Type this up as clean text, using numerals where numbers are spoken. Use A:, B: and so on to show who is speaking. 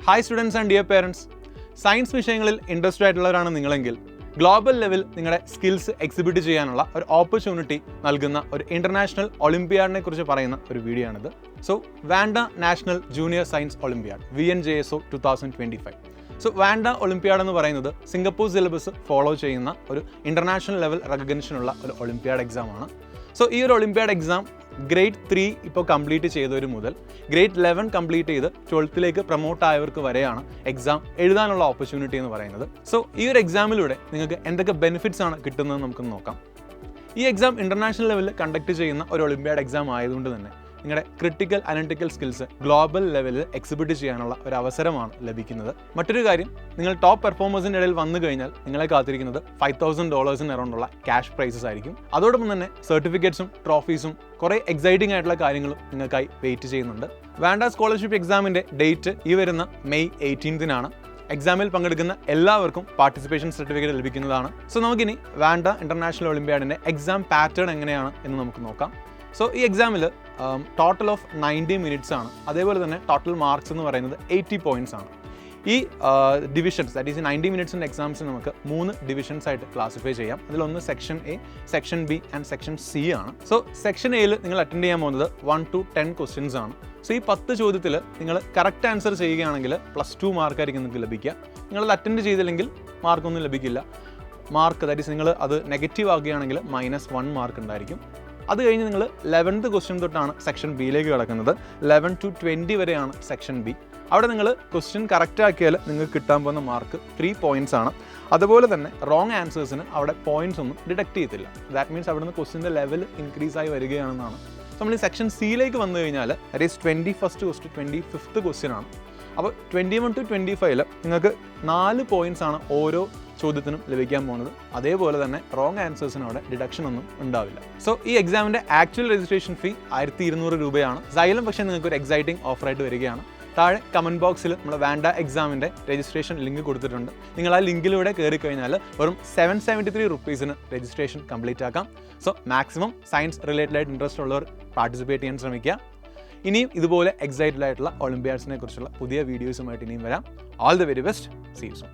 A: Hi students and dear parents, science വിഷയങ്ങളിൽ interested ആയിട്ടുള്ളവരാണ് നിങ്ങളെങ്കിൽ global level നിങ്ങളുടെ skills exhibit ചെയ്യാനുള്ള ഒരു ഓപ്പർച്യൂണിറ്റി നൽകുന്ന ഒരു ഇൻ്റർനാഷണൽ ഒളിമ്പിയാഡിനെ കുറിച്ച് പറയുന്ന ഒരു വീഡിയോ ആണിത്. So Wanda national junior science olympiad VNJSO 2025. So Wanda olympiad എന്ന് പറയുന്നത് സിംഗപ്പൂർ സിലബസ് ഫോളോ ചെയ്യുന്ന ഒരു ഇൻ്റർനാഷണൽ ലെവൽ റെക്കഗ്നിഷനുള്ള ഒരു ഒളിമ്പിയാഡ് എക്സാമാണ്. സോ ഈ ഒരു ഒളിമ്പിയാഡ് എക്സാം ഗ്രേഡ് 3 ഇപ്പോൾ കംപ്ലീറ്റ് ചെയ്തവർ മുതൽ ഗ്രേഡ് 11 കംപ്ലീറ്റ് ചെയ്ത് 12th പ്രൊമോട്ട് ആയവർക്ക് വരെയാണ് എക്സാം എഴുതാനുള്ള ഓപ്പർച്യൂണിറ്റി എന്ന് പറയുന്നത്. സോ ഈ ഒരു എക്സാമിലൂടെ നിങ്ങൾക്ക് എന്തൊക്കെ ബെനിഫിറ്റ്സ് ആണ് കിട്ടുന്നത് നമുക്ക് നോക്കാം. ഈ എക്സാം ഇൻ്റർനാഷണൽ ലെവലിൽ കണ്ടക്ട് ചെയ്യുന്ന ഒരു ഒളിമ്പിയാഡ് എക്സാം ആയതുകൊണ്ട് തന്നെ നിങ്ങളുടെ ക്രിട്ടിക്കൽ അനലിറ്റിക്കൽ സ്കിൽസ് ഗ്ലോബൽ ലെവലിൽ എക്സിബിറ്റ് ചെയ്യാനുള്ള ഒരു അവസരമാണ് ലഭിക്കുന്നത്. മറ്റൊരു കാര്യം, നിങ്ങൾ ടോപ്പ് പെർഫോമേഴ്സിൻ്റെ ഇടയിൽ വന്നു കഴിഞ്ഞാൽ നിങ്ങളെ കാത്തിരിക്കുന്നത് $5,000 അറൗണ്ടുള്ള ക്യാഷ് പ്രൈസസ് ആയിരിക്കും. അതോടൊപ്പം തന്നെ സർട്ടിഫിക്കറ്റ്സും ട്രോഫീസും കുറേ എക്സൈറ്റിംഗ് ആയിട്ടുള്ള കാര്യങ്ങളും നിങ്ങൾക്കായി വെയിറ്റ് ചെയ്യുന്നുണ്ട്. വാൻഡ സ്കോളർഷിപ്പ് എക്സാമിൻ്റെ ഡേറ്റ് ഈ വരുന്ന May 18 എക്സാമിൽ പങ്കെടുക്കുന്ന എല്ലാവർക്കും പാർട്ടിസിപ്പേഷൻ സർട്ടിഫിക്കറ്റ് ലഭിക്കുന്നതാണ്. സോ നമുക്കിനി വാൻഡ ഇൻ്റർനാഷണൽ ഒളിമ്പിയാഡിൻ്റെ എക്സാം പാറ്റേൺ എങ്ങനെയാണ് എന്ന് നമുക്ക് നോക്കാം. സോ ഈ എക്സാമിൽ ടോട്ടൽ ഓഫ് 90 minutes ആണ്. അതേപോലെ തന്നെ ടോട്ടൽ മാർക്സ് എന്ന് പറയുന്നത് 80 points ആണ്. ഈ ഡിവിഷൻസ്, ദാറ്റ് ഈസ് 90 minutes എക്സാംസിന് നമുക്ക് 3 ഡിവിഷൻസ് ആയിട്ട് ക്ലാസിഫൈ ചെയ്യാം. അതിലൊന്ന് section A, section B and section C ആണ്. സോ സെക്ഷൻ Aയിൽ നിങ്ങൾ അറ്റൻഡ് ചെയ്യാൻ പോകുന്നത് 1 to 10 questions ആണ്. സോ ഈ 10 ചോദ്യത്തിൽ നിങ്ങൾ കറക്റ്റ് ആൻസർ ചെയ്യുകയാണെങ്കിൽ +2 മാർക്കായിരിക്കും നിങ്ങൾക്ക് ലഭിക്കുക. നിങ്ങളത് അറ്റൻഡ് ചെയ്തില്ലെങ്കിൽ മാർക്കൊന്നും ലഭിക്കില്ല. മാർക്ക്, ദാറ്റ് ഈസ് നിങ്ങൾ അത് നെഗറ്റീവ് ആക്കുകയാണെങ്കിൽ -1 മാർക്ക് ഉണ്ടായിരിക്കും. അത് കഴിഞ്ഞ് നിങ്ങൾ 11th ക്വസ്റ്റ്യൻ തൊട്ടാണ് സെക്ഷൻ ബിയിലേക്ക് കിടക്കുന്നത്. 11 to 20 വരെയാണ് സെക്ഷൻ B. അവിടെ നിങ്ങൾ ക്വസ്റ്റ്യൻ കറക്റ്റ് ആക്കിയാൽ നിങ്ങൾക്ക് കിട്ടാൻ പോകുന്ന മാർക്ക് 3 points ആണ്. അതുപോലെ തന്നെ റോങ് ആൻസേഴ്സിന് അവിടെ പോയിന്റ്സ് ഒന്നും ഡിഡക്ട് ചെയ്യത്തില്ല. ദാറ്റ് മീൻസ് അവിടെ നിന്ന് ക്വസ്റ്റ്യൻ്റെ ലെവൽ ഇൻക്രീസ് ആയി വരികയാണെന്നാണ്. നമ്മൾ ഈ സെക്ഷൻ സിയിലേക്ക് വന്നു കഴിഞ്ഞാൽ that is 21st to 25th question ആണ്. അപ്പോൾ 21 to 25 നിങ്ങൾക്ക് 4 points ആണ് ഓരോ ചോദ്യത്തിനും ലഭിക്കാൻ പോകുന്നത്. അതേപോലെ തന്നെ റോങ് ആൻസേഴ്സിന് അവിടെ ഡിഡക്ഷൻ ഒന്നും ഉണ്ടാവില്ല. സോ ഈ എക്സാമിൻ്റെ ആക്ച്വൽ രജിസ്ട്രേഷൻ ഫീ 1,200 രൂപയാണ്. Xylem പക്ഷേ നിങ്ങൾക്ക് ഒരു എക്സൈറ്റിംഗ് ഓഫറായിട്ട് വരികയാണ്. താഴെ കമൻറ്റ് ബോക്സിൽ നമ്മൾ വാൻഡ എക്സാമിൻ്റെ രജിസ്ട്രേഷൻ ലിങ്ക് കൊടുത്തിട്ടുണ്ട്. നിങ്ങൾ ആ ലിങ്കിലൂടെ കയറി കഴിഞ്ഞാൽ വെറും 773 rupeesന് രജിസ്ട്രേഷൻ കംപ്ലീറ്റ് ആക്കാം. സോ മാക്സിമം സയൻസ് റിലേറ്റഡ് ആയിട്ട് ഇൻട്രസ്റ്റ് ഉള്ളവർ പാർട്ടിസിപ്പേറ്റ് ചെയ്യാൻ ശ്രമിക്കുക. ഇനിയും ഇതുപോലെ എക്സൈറ്റഡ് ആയിട്ടുള്ള ഒളിമ്പിയാഡ്സിനെ കുറിച്ചുള്ള പുതിയ വീഡിയോസുമായിട്ട് ഇനിയും വരാം. All the very best. See you soon.